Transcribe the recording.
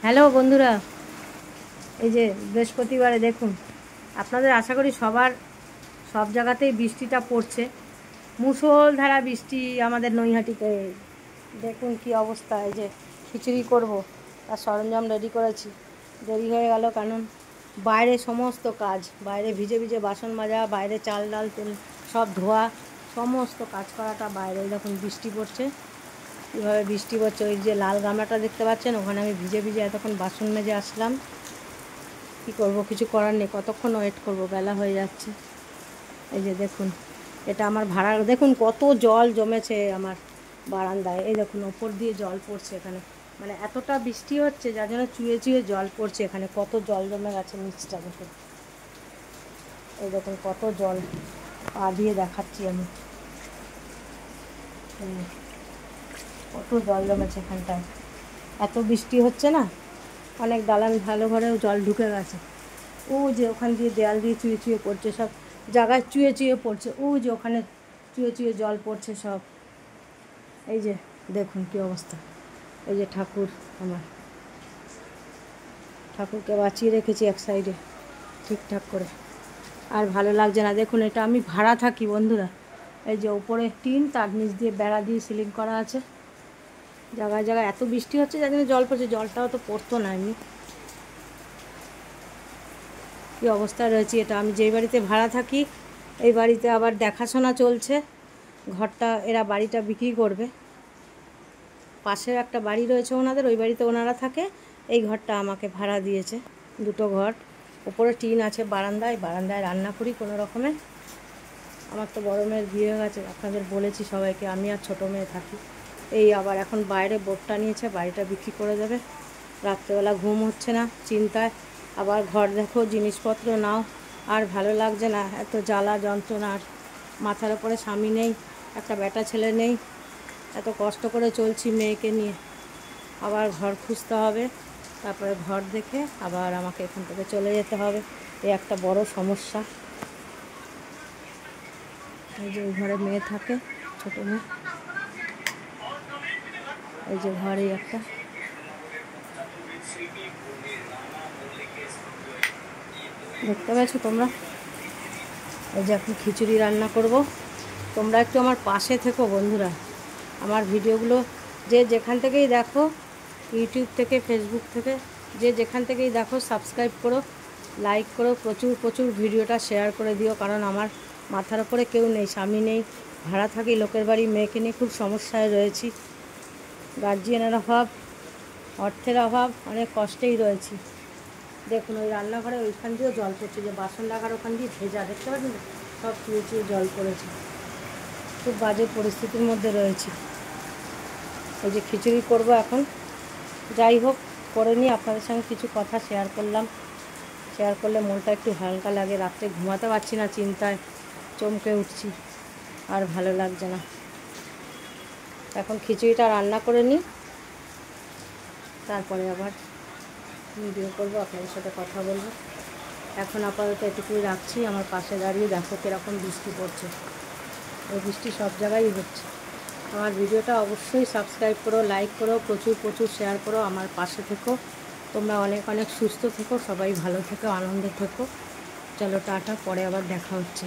Hello বন্ধুরা, এই যে বৃহস্পতিবারে দেখুন, আপনাদের আশা করি সবার সব জায়গাতেই বৃষ্টিটা পড়ছে। মুষলধারা বৃষ্টি আমাদের নৈহাটিতে। দেখুন কি অবস্থা। এই যে খিচুড়ি করব, তার সরঞ্জাম রেডি করেছি। দেরি হয়ে গেল কারণ বাইরে সমস্ত কাজ, বাইরে ভিজে ভিজে বাসন মাজা, বাইরে চাল ডাল তেল সব ধোয়া, সমস্ত কাজ করাটা বাইরে। দেখুন বৃষ্টি পড়ছে, কীভাবে বৃষ্টি পড়ছে। ওই যে লাল গামলাটা দেখতে পাচ্ছেন, ওখানে আমি ভিজে ভিজে এতক্ষণ বাসন মেজে আসলাম। কী করব, কিছু করার নেই, কতক্ষণ ওয়েট করব, বেলা হয়ে যাচ্ছে। এই যে দেখুন, এটা আমার ভাড়া। দেখুন কত জল জমেছে আমার বারান্দায়। এই দেখুন ওপর দিয়ে জল পড়ছে এখানে, মানে এতটা বৃষ্টি হচ্ছে যার জন্য চুয়ে চুয়ে জল পড়ছে এখানে। কত জল জমে গেছে নিচটা দেখুন। এই দেখুন কত জল, পা দিয়ে দেখাচ্ছি আমি। কত জল জমেছে এখানটায়। এত বৃষ্টি হচ্ছে না, অনেক দালান ভালো ঘরেও জল ঢুকে গেছে। ও যে ওখান দিয়ে দেয়াল দিয়ে চুয়ে চুয়ে পড়ছে, সব জায়গায় চুয়ে চুয়ে পড়ছে। ও যে ওখানে চুয়ে চুয়ে জল পড়ছে সব। এই যে দেখুন কী অবস্থা। এই যে ঠাকুর, আমার ঠাকুরকে বাঁচিয়ে রেখেছি এক সাইডে ঠিকঠাক করে, আর ভালো লাগছে না। দেখুন এটা আমি ভাড়া থাকি বন্ধুরা। এই যে উপরে টিন, তার নিচ দিয়ে বেড়া দিয়ে সিলিং করা আছে। জায়গায় জায়গায় এত বৃষ্টি হচ্ছে যার জন্য জল পড়ছে। জলটাও তো পড়তো না এমনি। কী অবস্থায় রয়েছে এটা। আমি যেই বাড়িতে ভাড়া থাকি, এই বাড়িতে আবার দেখাশোনা চলছে। ঘরটা এরা বাড়িটা বিক্রি করবে। পাশের একটা বাড়ি রয়েছে ওনাদের, ওই বাড়িতে ওনারা থাকে। এই ঘরটা আমাকে ভাড়া দিয়েছে, দুটো ঘর। ওপরে টিন আছে বারান্দায়, বারান্দায় রান্না করি কোনো রকমে। আমার তো বড় মেয়ের বিয়ে হয়ে গেছে, আপনাদের বলেছি সবাইকে। আমি আর ছোটো মেয়ে থাকি। এই আবার এখন বাইরে বোর্ডটা নিয়েছে, বাড়িটা বিক্রি করে দেবে। রাত্রেবেলা ঘুম হচ্ছে না চিন্তায়। আবার ঘর দেখো, জিনিসপত্র নাও, আর ভালো লাগছে না। এত জ্বালা যন্ত্রণা। আর মাথার ওপরে স্বামী নেই, একটা বেটা ছেলে নেই, এত কষ্ট করে চলছি মেয়েকে নিয়ে। আবার ঘর খুঁজতে হবে, তারপরে ঘর দেখে আবার আমাকে এখান থেকে চলে যেতে হবে। এই একটা বড় সমস্যা। এই যে ওই ঘরে মেয়ে থাকে, ছোটো মেয়ে। এই যে ঘরে একটা, দেখতে পাচ্ছ তোমরা। এই যে এখন খিচুড়ি রান্না করব। তোমরা একটু আমার পাশে থেকো বন্ধুরা। আমার ভিডিওগুলো যে যেখান থেকেই দেখো, ইউটিউব থেকে, ফেসবুক থেকে, যে যেখান থেকেই দেখো, সাবস্ক্রাইব করো, লাইক করো, প্রচুর প্রচুর ভিডিওটা শেয়ার করে দিও। কারণ আমার মাথার ওপরে কেউ নেই, স্বামী নেই, ভাড়া থাকি লোকের বাড়ি। মেয়েকে নিয়ে খুব সমস্যায় রয়েছি। গার্জিয়ানের অভাব, অর্থের অভাব, অনেক কষ্টেই রয়েছি। দেখুন ওই রান্নাঘরে ওইখান দিয়েও জল পড়ছে, যে বাসন লাগার ওখান দিয়ে ভেজা, দেখতে পাচ্ছেন সব চুয়ে চুয়ে জল পড়েছে। খুব বাজে পরিস্থিতির মধ্যে রয়েছি। এই যে খিচুড়ি করব এখন। যাই হোক, করে নিয়ে আপনাদের সঙ্গে কিছু কথা শেয়ার করলাম। শেয়ার করলে মনটা একটু হালকা লাগে। রাত্রে ঘুমাতে পারছি না, চিন্তায় চমকে উঠছি, আর ভালো লাগছে না। এখন খিচুড়িটা রান্না করে নিই, তারপরে আবার ভিডিও করব, আপনাদের সাথে কথা বলবো। এখন আপাতত এটুকুই রাখছি। আমার পাশে দাঁড়িয়ে দেখো কীরকম বৃষ্টি পড়ছে। এই বৃষ্টি সব জায়গায়ই হচ্ছে। আমার ভিডিওটা অবশ্যই সাবস্ক্রাইব করো, লাইক করো, প্রচুর প্রচুর শেয়ার করো। আমার পাশে থেকো। তোমরা অনেক অনেক সুস্থ থেকো, সবাই ভালো থেকো, আনন্দে থেকো। চলো টাটা, পরে আবার দেখা হচ্ছে।